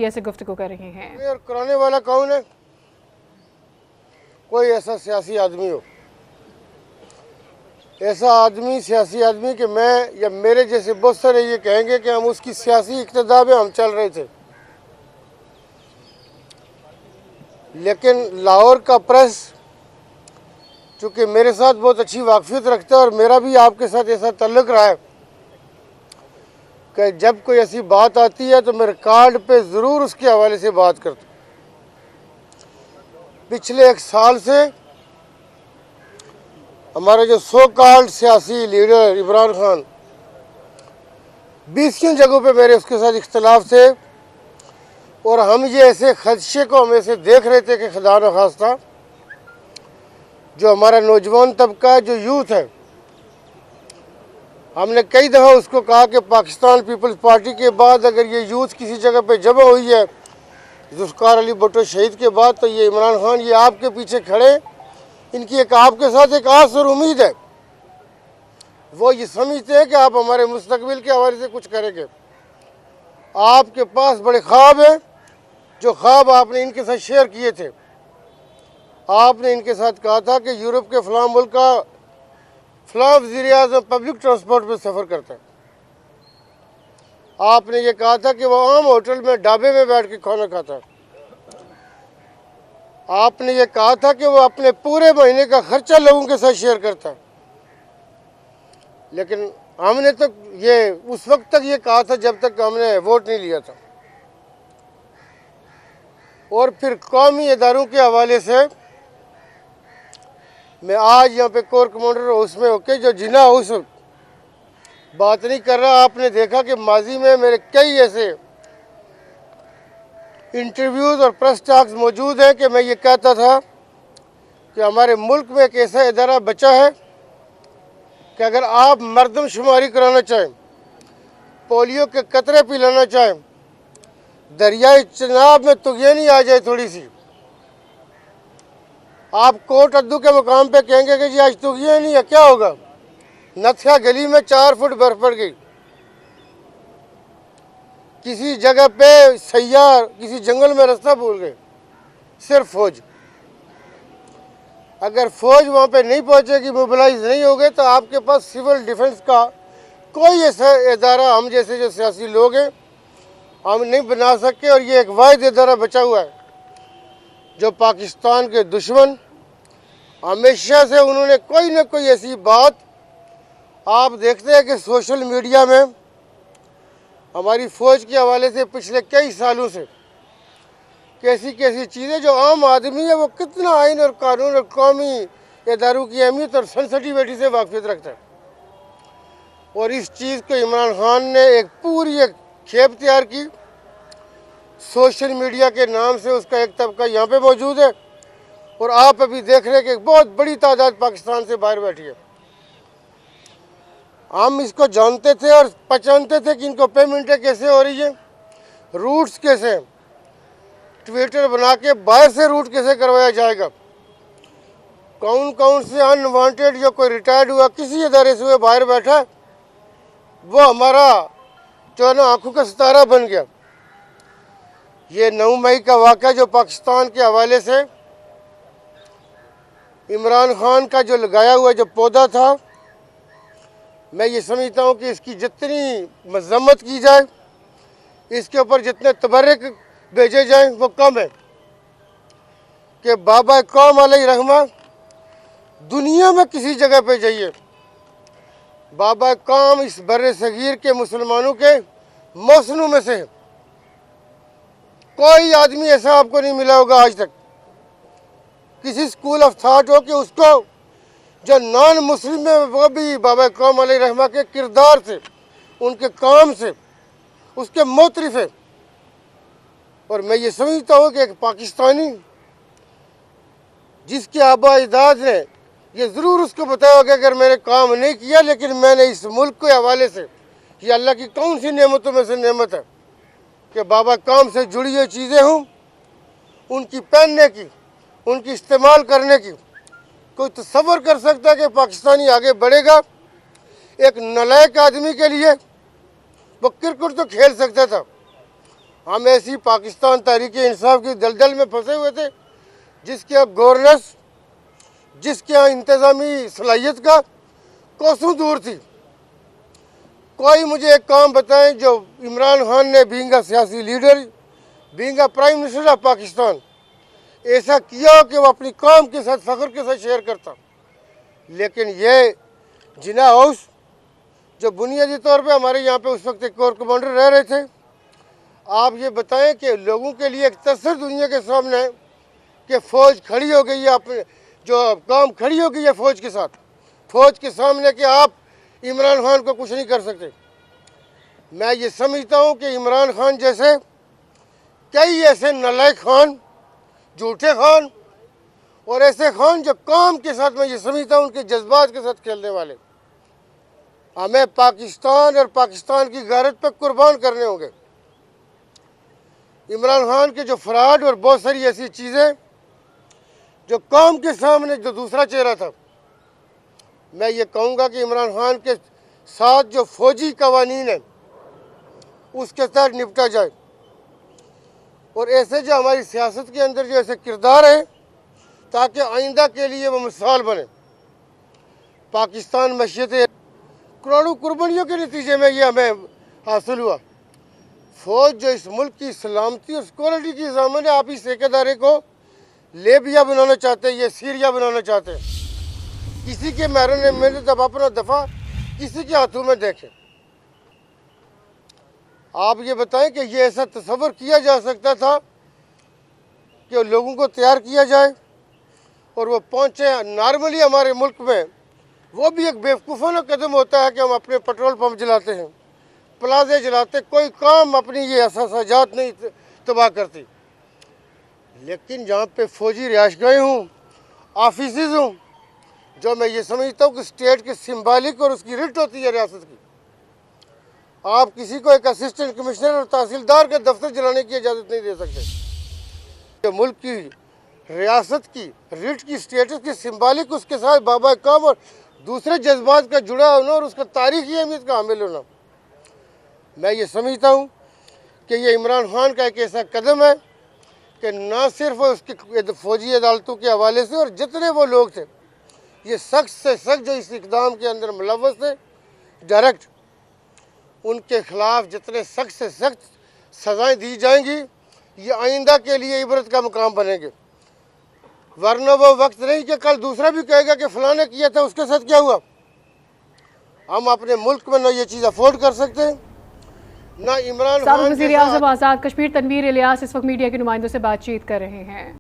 ऐसे गुफ्तगू कर रहे हैं। और कराने वाला कौन है? कोई ऐसा सियासी आदमी हो, ऐसा आदमी, सियासी आदमी कि मैं या मेरे जैसे बहुत सारे ये कहेंगे कि हम उसकी सियासी इक़्तिदा में हम चल रहे थे। लेकिन लाहौर का प्रेस चूँकि मेरे साथ बहुत अच्छी वाकफियत रखता है और मेरा भी आपके साथ ऐसा ताल्लुक़ रहा है कि जब कोई ऐसी बात आती है तो मैं रिकॉर्ड पे ज़रूर उसके हवाले से बात करता हूँ। पिछले 1 साल से हमारा जो सो कॉल्ड सियासी लीडर इमरान खान 20 जगहों पे मेरे उसके साथ इख्तलाफ थे और हम ये ऐसे खदशे को हम ऐसे देख रहे थे कि खुदा न खास्ता जो हमारा नौजवान तबका जो यूथ है, हमने कई दफ़ा उसको कहा कि पाकिस्तान पीपल्स पार्टी के बाद अगर ये यूथ किसी जगह पे जमा हुई है जुल्फ़िकार अली भुट्टो शहीद के बाद, तो ये इमरान खान ये आपके पीछे खड़े, इनकी एक आपके साथ एक आस और उम्मीद है। वो ये समझते हैं कि आप हमारे मुस्तकबिल के हवाले से कुछ करेंगे। आपके पास बड़े ख्वाब हैं, जो ख्वाब आपने इनके साथ शेयर किए थे। आपने इनके साथ कहा था कि यूरोप के फ़लाँ मुल्क का फ़लाँ वज़ीर-ए-आज़म पब्लिक ट्रांसपोर्ट में सफ़र करता है। आपने ये कहा था कि वो आम होटल में ढाबे में बैठ के खाना खाता है। आपने ये कहा था कि वो अपने पूरे महीने का खर्चा लोगों के साथ शेयर करता है। लेकिन हमने तो ये उस वक्त तक ये कहा था जब तक हमने वोट नहीं लिया था। और फिर कौमी इदारों के हवाले से मैं आज यहाँ पे कोर कमांडर हाउस में होके जो जिना हाउस बात नहीं कर रहा। आपने देखा कि माजी में मेरे कई ऐसे इंटरव्यूज़ और प्रेस टॉक्स मौजूद हैं कि मैं ये कहता था कि हमारे मुल्क में एक ऐसा इदारा बचा है कि अगर आप मरदमशुमारी कराना चाहें, पोलियो के कतरे पिलाना चाहें, दरियाई चनाब में तुगयानी आ जाए थोड़ी सी, आप कोट अद्दू के मुकाम पे कहेंगे कि जी आज तुगयानी है, क्या होगा? नथिया गली में 4 फुट बर्फ पड़ गई। किसी जगह पे सैयार किसी जंगल में रास्ता भूल गए, सिर्फ फौज। अगर फौज वहाँ पे नहीं पहुँचेगी, मोबिलाइज नहीं हो गए, तो आपके पास सिविल डिफेंस का कोई ऐसा इदारा हम जैसे जो सियासी लोग हैं हम नहीं बना सकते। और ये एक वाहिद इदारा बचा हुआ है जो पाकिस्तान के दुश्मन हमेशा से उन्होंने कोई ना कोई ऐसी बात, आप देखते हैं कि सोशल मीडिया में हमारी फ़ौज के हवाले से पिछले कई सालों से कैसी कैसी चीज़ें जो आम आदमी है वो कितना आइन और कानून और कौमी इदारों की अहमियत और सेंसिटिविटी से वाकफियत रखता है। और इस चीज़ को इमरान खान ने एक पूरी एक खेप तैयार की। सोशल मीडिया के नाम से उसका एक तबका यहाँ पे मौजूद है और आप अभी देख रहे हैं कि एक बहुत बड़ी तादाद पाकिस्तान से बाहर बैठी है। हम इसको जानते थे और पहचानते थे कि इनको पेमेंटें कैसे हो रही है, रूट्स कैसे, ट्विटर बना के बाहर से रूट कैसे करवाया जाएगा, कौन कौन से अनवांटेड जो कोई रिटायर्ड हुआ किसी इदारे से हुए बाहर बैठा, वो हमारा जो है ना आंखों का सितारा बन गया। ये 9 मई का वाक़या जो पाकिस्तान के हवाले से इमरान खान का जो लगाया हुआ जो पौधा था, मैं ये समझता हूँ कि इसकी जितनी मजम्मत की जाए, इसके ऊपर जितने तबर्रुक भेजे जाएं वो कम है। कि बाबा कौम अलैहिर्रहमा दुनिया में किसी जगह पे जाइए, बाबा कौम इस बर्रे सगीर के मुसलमानों के मौसनों में से है। कोई आदमी ऐसा आपको नहीं मिला होगा आज तक, किसी स्कूल ऑफ थॉट हो कि उसको जो नॉन मुस्लिम है वो भी बाबा कौम अलैहिर्रहमा के किरदार से, उनके काम से उसके मोतरिफ है। और मैं ये समझता हूँ कि एक पाकिस्तानी जिसके आबा अजदाद ने ये ज़रूर उसको बताया होगा कि अगर मैंने काम नहीं किया, लेकिन मैंने इस मुल्क के हवाले से, ये अल्लाह की कौन सी नेमतों में से नेमत है कि बाबा कौम से जुड़ी हुई चीज़ें हों, उनकी पहनने की, उनकी इस्तेमाल करने की। कोई तसव्वुर कर सकता है कि पाकिस्तानी आगे बढ़ेगा? एक नालायक आदमी के लिए वो क्रिकेट तो खेल सकता था, हम ऐसी पाकिस्तान तहरीक इंसाफ की दलदल में फंसे हुए थे जिसके अब गवर्नेंस, जिसके यहाँ इंतज़ामी सलाहियत का कोसों दूर थी। कोई मुझे एक काम बताएं जो इमरान खान ने बीइंग अ सियासी leader, being a prime minister of Pakistan ऐसा किया कि वो अपनी कौम के साथ फ़ख्र के साथ शेयर करता। लेकिन ये जिना हाउस जो बुनियादी तौर पे हमारे यहाँ पे उस वक्त एक कोर कमांडर रह रहे थे, आप ये बताएं कि लोगों के लिए एक तस्वीर दुनिया के सामने है कि फ़ौज खड़ी हो गई है, अपने जो काम खड़ी हो गई है फ़ौज के साथ, फ़ौज के सामने कि आप इमरान खान को कुछ नहीं कर सकते। मैं ये समझता हूँ कि इमरान खान जैसे कई ऐसे नालायक खान, झूठे खान और ऐसे खान जो काम के साथ, मैं ये समझता हूँ उनके जज्बात के साथ खेलने वाले, हमें पाकिस्तान और पाकिस्तान की गैरत पर कुर्बान करने होंगे। इमरान खान के जो फ्रॉड और बहुत सारी ऐसी चीज़ें जो कौम के सामने जो दूसरा चेहरा था, मैं ये कहूँगा कि इमरान खान के साथ जो फौजी कवानीन है उसके साथ निपटा जाए और ऐसे जो हमारी सियासत के अंदर जो ऐसे किरदार हैं ताकि आइंदा के लिए वो मिसाल बने। पाकिस्तान मशीयत करोड़ों कुर्बानियों के नतीजे में ये हमें हासिल हुआ। फ़ौज जो इस मुल्क की सलामती और सिक्योरिटी की ज़ामन है, आप इस ठेकेदारी को लेबिया बनाना चाहते हैं, ये सीरिया बनाना चाहते हैं। किसी के मारने में जब अपना दफ़ा किसी के हाथों में देखें। आप ये बताएं कि ये ऐसा तस्वर किया जा सकता था कि लोगों को तैयार किया जाए और वो पहुँचे नॉर्मली हमारे मुल्क में, वो भी एक बेवकूफ़ाना कदम होता है कि हम अपने पेट्रोल पंप जलाते हैं, प्लाजे जलाते, कोई काम अपनी ये असासाजात नहीं तबाह करती। लेकिन जहाँ पे फ़ौजी रिहाइशगाहें हों, ऑफिसेज़ हों, जो मैं ये समझता हूँ कि स्टेट के सिंबॉलिक और उसकी रिट होती है रियासत की, आप किसी को एक असिस्टेंट कमिश्नर और तहसीलदार के दफ्तर जलाने की इजाज़त नहीं दे सकते। जो मुल्क की रियासत की रिट की स्टेटस की सिंबॉलिक, उसके साथ बाबा काम और दूसरे जज्बात का जुड़ा होना और उसका तारीखी अहमियत का हामिल होना, मैं ये समझता हूँ कि ये इमरान खान का एक ऐसा कदम है कि ना सिर्फ उसकी फ़ौजी अदालतों के हवाले से और जितने वो लोग थे, ये सख्त से सख्त जो इस इक़दाम के अंदर मुलव्वस थे डायरेक्ट, उनके ख़िलाफ़ जितने सख्त से सख्त सज़ाएँ दी जाएंगी, ये आइंदा के लिए इबरत का मुकाम बनेंगे। वरना वो वक्त नहीं कि कल दूसरा भी कहेगा कि फ़लाँ ने किया था, उसके साथ क्या हुआ। हम अपने मुल्क में ना ये चीज़ अफोर्ड कर सकते हैं, ना इमरान खान। वज़ीर आज़म आज़ाद कश्मीर तनवीर इलियास इस वक्त मीडिया के नुमाइंदों से बातचीत कर रहे हैं।